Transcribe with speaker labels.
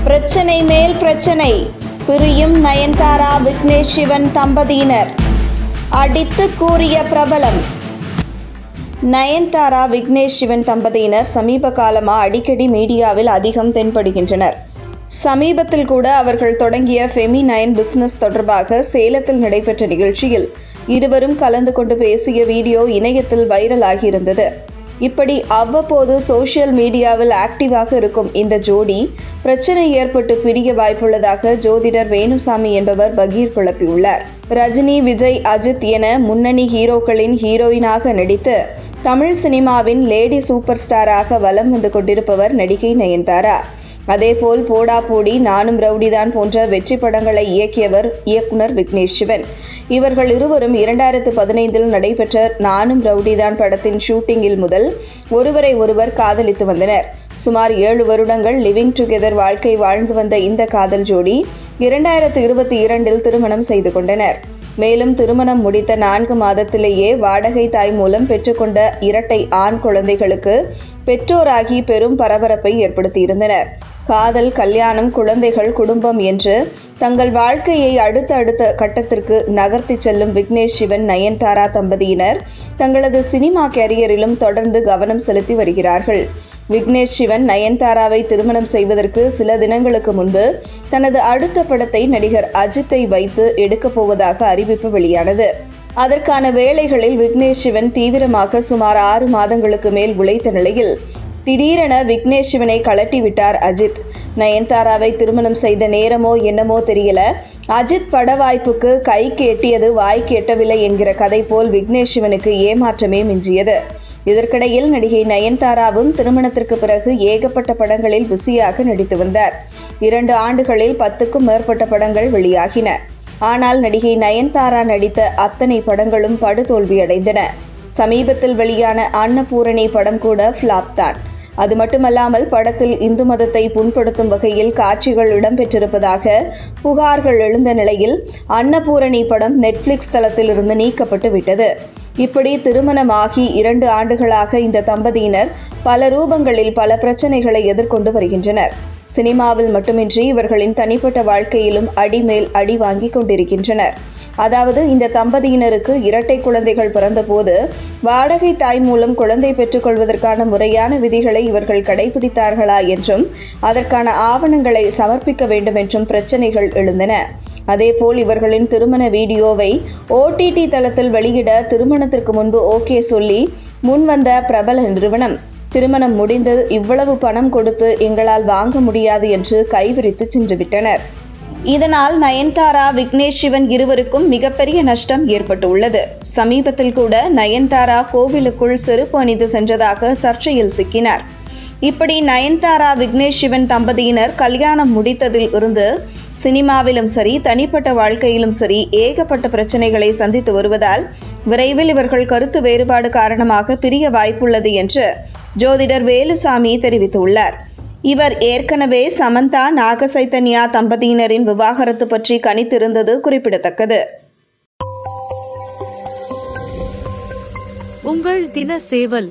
Speaker 1: பிரச்சனை மேல் பிரச்சனை, பிரியும் நயன்தாரா விக்னேஷ் சிவன் தம்பதியினர். அடித்து கூறிய பிரபலம். நயன்தாரா விக்னேஷ் சிவன் தம்பதியினர் சமீப காலமாக அடிக்கடி மீடியாவில் அதிகம் தென்படுகின்றனர். சமீபத்தில் கூட அவர்கள் தொடங்கிய ஃபெமி9 பிசினஸ் தொடர்பாக சேலத்தில் நடைபெற்ற நிகழ்ச்சியில் இருவரும் கலந்து கொண்டு பேசிய வீடியோ இணையத்தில் வைரல் ஆகியிருந்தது. இப்படி அவ்வப்போது சோஷியல் மீடியாவில் ஆக்டிவாக இருக்கும் இந்த ஜோடி பிரச்சனை ஏற்பட்டு பிரிய வாய்ப்புள்ளதாக ஜோதிடர் வேணுசாமி என்பவர் பகீர் குழப்பியுள்ளார். ரஜினி, விஜய், அஜித் என முன்னணி ஹீரோக்களின் ஹீரோயினாக நடித்து தமிழ் சினிமாவின் லேடி சூப்பர் ஸ்டாராக வலம் வந்து கொண்டிருப்பவர் நடிகை நயன்தாரா. அதேபோல் போடா போடி, நானும் ரவுடிதான் போன்ற வெற்றி படங்களை இயக்கியவர் இயக்குனர் விக்னேஷ் சிவன். இவர்கள் இருவரும் 2015 நடைபெற்ற நானும் ரவுடிதான் படத்தின் ஷூட்டிங்கில் முதல் ஒருவரை ஒருவர் காதலித்து வந்தனர். சுமார் 7 வருடங்கள் லிவிங் டுகெதர் வாழ்க்கை வாழ்ந்து வந்த இந்த காதல் ஜோடி 2022 திருமணம் செய்து கொண்டனர். மேலும் திருமணம் முடித்த 4 மாதத்திலேயே வாடகை தாய் மூலம் பெற்றுக்கொண்ட இரட்டை ஆண் குழந்தைகளுக்கு பெற்றோராகி பெரும் பரபரப்பை ஏற்படுத்தியிருந்தனர். காதல், கல்யாணம், குழந்தைகள், குடும்பம் என்று தங்கள் வாழ்க்கையை அடுத்த கட்டத்திற்கு நகர்த்தி செல்லும் விக்னேஷ் சிவன், நயன்தாரா தம்பதியினர் தங்களது சினிமா கேரியரிலும் தொடர்ந்து கவனம் செலுத்தி வருகிறார்கள். விக்னேஷ் சிவன் நயன்தாராவை திருமணம் செய்வதற்கு சில தினங்களுக்கு முன்பு தனது அடுத்த படத்தை நடிகர் அஜித்தை வைத்து எடுக்கப் போவதாக அறிவிப்பு வெளியானது. அதற்கான வேலைகளில் விக்னேஷ் சிவன் தீவிரமாக சுமார் 6 மாதங்களுக்கு மேல் உழைத்த நிலையில் திடீரென விக்னேஷ் சிவனை கலட்டி விட்டார் அஜித். நயன்தாராவை திருமணம் செய்த நேரமோ என்னமோ தெரியல, அஜித் பட வாய்ப்புக்கு கைக்கு எட்டியது வாய்க்கு எட்டவில்லை என்கிற கதை போல் விக்னேஷ் சிவனுக்கு ஏமாற்றமே மிஞ்சியது. இதற்கிடையில் நடிகை நயன்தாராவும் திருமணத்திற்கு பிறகு ஏகப்பட்ட படங்களில் பிஸியாக நடித்து வந்தார். 2 ஆண்டுகளில் 10க்கும் மேற்பட்ட படங்கள் வெளியாகின. ஆனால் நடிகை நயன்தாரா நடித்த அத்தனை படங்களும் படுதோல்வியடைந்தன. சமீபத்தில் வெளியான அன்னபூரணி படம் கூட ஃப்ளாப் தான். அது மட்டுமல்லாமல் படத்தில் இந்து மதத்தை புண்படுத்தும் வகையில் காட்சிகள் இடம்பெற்றிருப்பதாக புகார்கள் எழுந்த நிலையில் அன்னபூரணி படம் நெட்ஃபிளிக்ஸ் தளத்திலிருந்து நீக்கப்பட்டு விட்டது. இப்படி திருமணமாகி 2 ஆண்டுகளாக இந்த தம்பதியினர் பல ரூபங்களில் பல பிரச்சனைகளை எதிர்கொண்டு வருகின்றனர். சினிமாவில் மட்டுமின்றி இவர்களின் தனிப்பட்ட வாழ்க்கையிலும் அடிமேல் அடி வாங்கி கொண்டிருக்கின்றனர். அதாவது இந்த தம்பதியினருக்கு இரட்டை குழந்தைகள் பிறந்தபோது வாடகை தாய் மூலம் குழந்தை பெற்றுக்கொள்வதற்கான முறையான விதிகளை இவர்கள் கடைபிடித்தார்களா என்றும் அதற்கான ஆவணங்களை சமர்ப்பிக்க வேண்டும் என்றும் பிரச்சனைகள் எழுந்தன. அதேபோல் இவர்களின் திருமண வீடியோவை OTT தளத்தில் வெளியிட திருமணத்திற்கு முன்பு ஓகே சொல்லி முன்வந்த பிரபல நிறுவனம் திருமணம் முடிந்து இவ்வளவு பணம் கொடுத்து எங்களால் வாங்க முடியாது என்று கைவிரித்து சென்றுவிட்டனர். இதனால் நயன்தாரா, விக்னேஷ் சிவன் இருவருக்கும் மிகப்பெரிய நஷ்டம் ஏற்பட்டுள்ளது. சமீபத்தில் கூட நயன்தாரா கோவிலுக்குள் செருப்பு அணிந்து சென்றதாக சர்ச்சையில் சிக்கினார். இப்படி நயன்தாரா, விக்னேஷ் சிவன் தம்பதியினர் கல்யாணம் முடித்ததில் இருந்து சினிமாவிலும் சரி, தனிப்பட்ட வாழ்க்கையிலும் சரி ஏகப்பட்ட பிரச்சனைகளை சந்தித்து வருவதால் விரைவில் இவர்கள் கருத்து வேறுபாடு காரணமாக பிரிய வாய்ப்புள்ளது என்று ஜோதிடர் வேலுசாமி தெரிவித்துள்ளார். இவர் ஏற்கனவே சமந்தா, நாகசைதன்யா தம்பதியினரின் விவாகரத்து பற்றி கணித்திருந்தது குறிப்பிடத்தக்கது.
Speaker 2: உங்கள் தின சேவல்